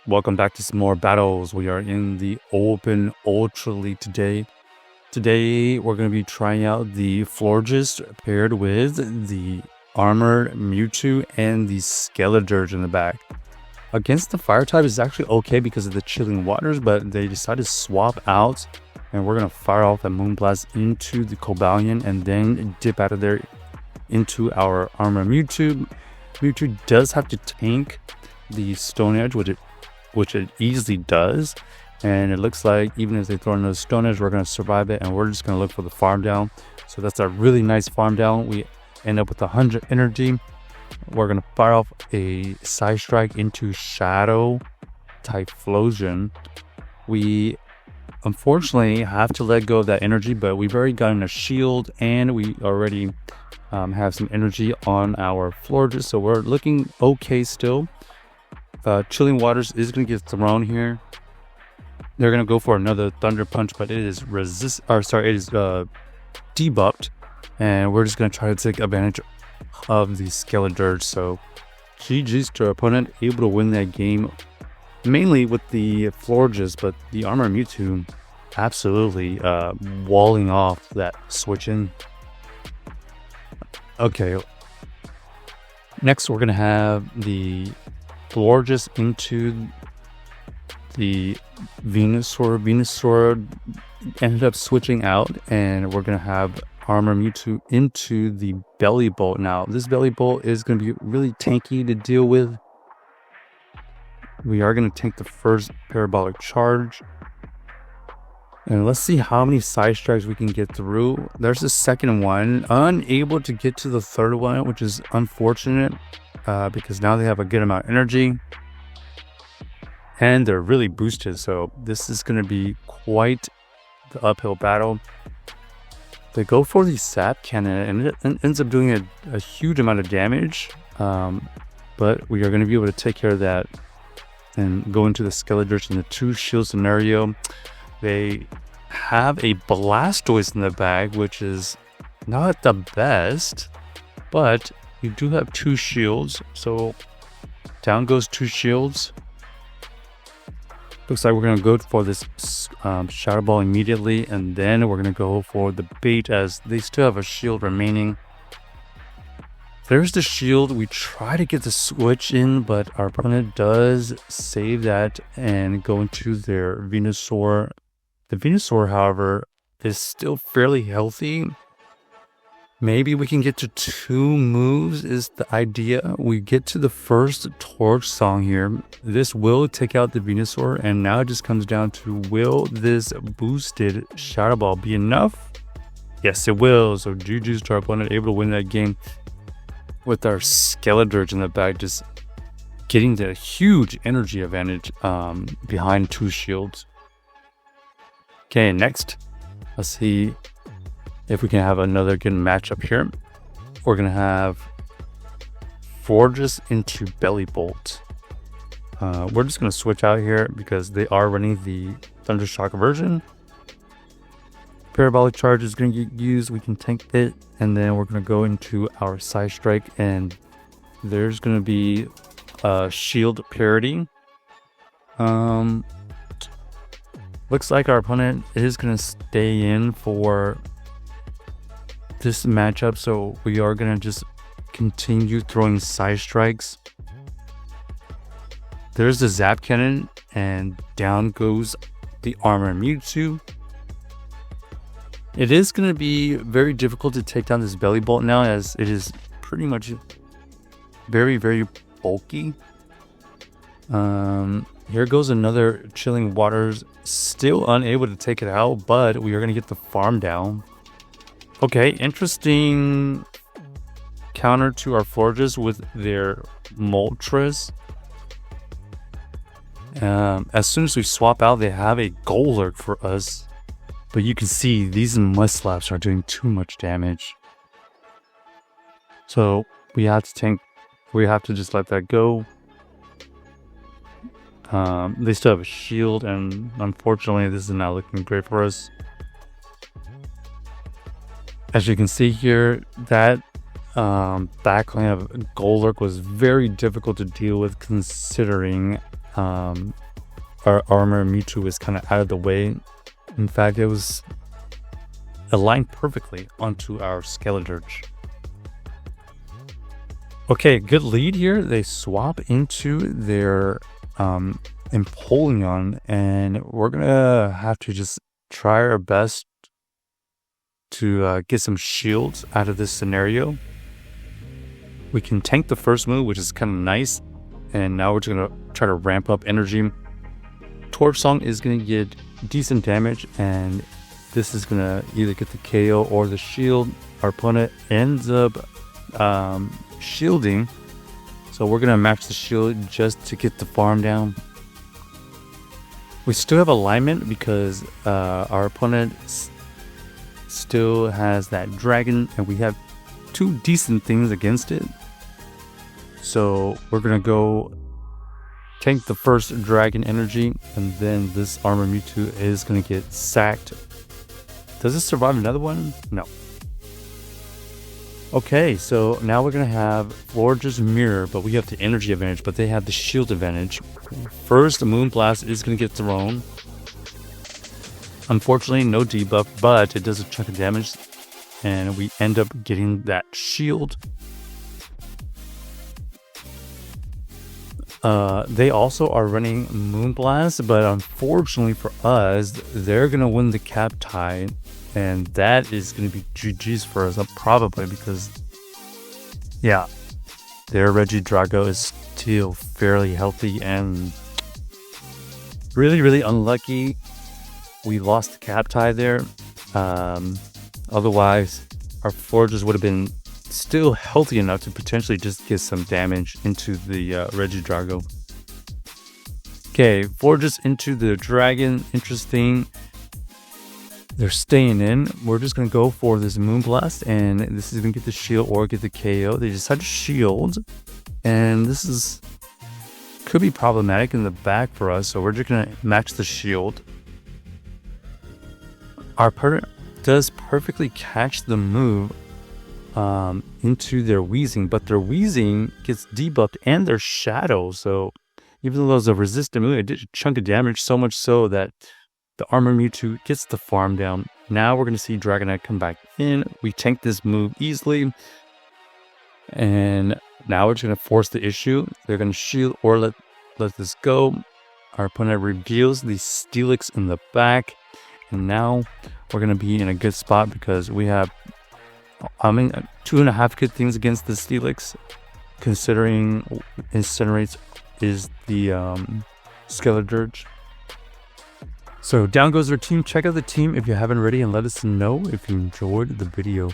Welcome back to some more battles. We are in the open Ultra League today. Today, we're going to be trying out the Florges paired with the Armored Mewtwo and the Skeledirge in the back. Against the Fire type is actually okay because of the Chilling Waters, but they decided to swap out, and we're going to fire off a Moonblast into the Cobalion and then dip out of there into our Armored Mewtwo. Mewtwo does have to tank the Stone Edge, which it easily does, and it looks like even if they throw another Stone Edge, we're going to survive it, and we're just going to look for the farm down. So that's a really nice farm down. We end up with 100 energy. We're going to fire off a Side Strike into Shadow Typhlosion. We unfortunately have to let go of that energy, but we've already gotten a shield, and we already have some energy on our Florges, so we're looking okay still. Chilling Waters is going to get thrown here. They're going to go for another Thunder Punch, but it is debuffed, and we're just going to try to take advantage of the Skeledirge. So GG's to our opponent, able to win that game mainly with the Florges, but the Armored Mewtwo absolutely walling off that switch in. Okay, next we're going to have the Florges into the Venusaur. Venusaur ended up switching out, and we're going to have Armored Mewtwo into the Belly Bolt. Now, this Belly Bolt is going to be really tanky to deal with. We are going to tank the first Parabolic Charge. And let's see how many Side Strikes we can get through. There's the second one. Unable to get to the third one, which is unfortunate. Because now they have a good amount of energy and they're really boosted, so this is going to be quite the uphill battle. They go for the Sap Cannon and it ends up doing a huge amount of damage, but we are going to be able to take care of that and go into the Skeledirge in the 2-shield scenario. They have a Blastoise in the bag, which is not the best, but you do have 2 shields, so down goes 2 shields. Looks like we're going to go for this Shadow Ball immediately, and then we're going to go for the bait as they still have a shield remaining. There's the shield. We try to get the switch in, but our opponent does save that and go into their Venusaur. The Venusaur, however, is still fairly healthy. Maybe we can get to 2 moves is the idea. We get to the first Torch Song here. This will take out the Venusaur, and now it just comes down to, will this boosted Shadow Ball be enough? Yes, it will. So GG's to our opponent, able to win that game with our Skeledirge in the back, just getting the huge energy advantage behind 2 shields. Okay, next, let's see if we can have another good matchup here. We're going to have Florges into Belly Bolt. We're just going to switch out here because they are running the Thundershock version. Parabolic Charge is going to get used. We can tank it, and then we're going to go into our Side Strike, and there's going to be a shield parity. Looks like our opponent is going to stay in for this matchup, so we are going to just continue throwing Side Strikes. There's the Zap Cannon, and down goes the Armored Mewtwo. It is going to be very difficult to take down this Belly Bolt now, as it is pretty much very, very bulky. Here goes another Chilling Waters, still unable to take it out, but we are going to get the farm down. Okay, interesting counter to our Florges with their Moltres. As soon as we swap out, they have a Golurk for us. But you can see these Musclaps are doing too much damage. So we have to tank. We have to just let that go. They still have a shield, and unfortunately this is not looking great for us. As you can see here, that backline of Golurk was very difficult to deal with, considering our armor Mewtwo was kind of out of the way. In fact, it was aligned perfectly onto our Skeledirge. Okay, good lead here. They swap into their Empoleon, and we're gonna have to just try our best to get some shields out of this scenario. We can tank the first move, which is kind of nice, and now we're just gonna try to ramp up energy. Torch Song is gonna get decent damage, and this is gonna either get the KO or the shield. Our opponent ends up shielding, so we're gonna match the shield just to get the farm down. We still have alignment because our opponent still has that dragon, and we have two decent things against it. So we're gonna go tank the first dragon energy, and then this armor Mewtwo is gonna get sacked. Does it survive another one? No. Okay, so now we're gonna have Florges Mirror, but we have the energy advantage, but they have the shield advantage. First, the Moonblast is gonna get thrown. Unfortunately, no debuff, but it does a chunk of damage, and we end up getting that shield. They also are running Moonblast, but unfortunately for us, they're gonna win the cap tie, and that is gonna be GG's for us, probably, because yeah, their Regidrago is still fairly healthy, and really unlucky we lost the cap tie there. Otherwise our Florges would have been still healthy enough to potentially just get some damage into the Regidrago. Okay, Florges into the dragon. Interesting. They're staying in. We're just gonna go for this Moonblast, and this is gonna get the shield or get the KO. They decide to shield, and this could be problematic in the back for us, so we're just gonna match the shield. Our opponent does perfectly catch the move into their Wheezing, but their Wheezing gets debuffed and their Shadow, so even though it was a resistant move, it did a chunk of damage, so much so that the armor Mewtwo gets the farm down. Now we're going to see Dragonite come back in. We tank this move easily, and now we're just going to force the issue. They're going to shield or let this go. Our opponent reveals the Steelix in the back, and now we're going to be in a good spot because we have 2.5 good things against the Steelix, considering Incinerates is the Skeledirge. So down goes our team. Check out the team if you haven't already, and let us know if you enjoyed the video.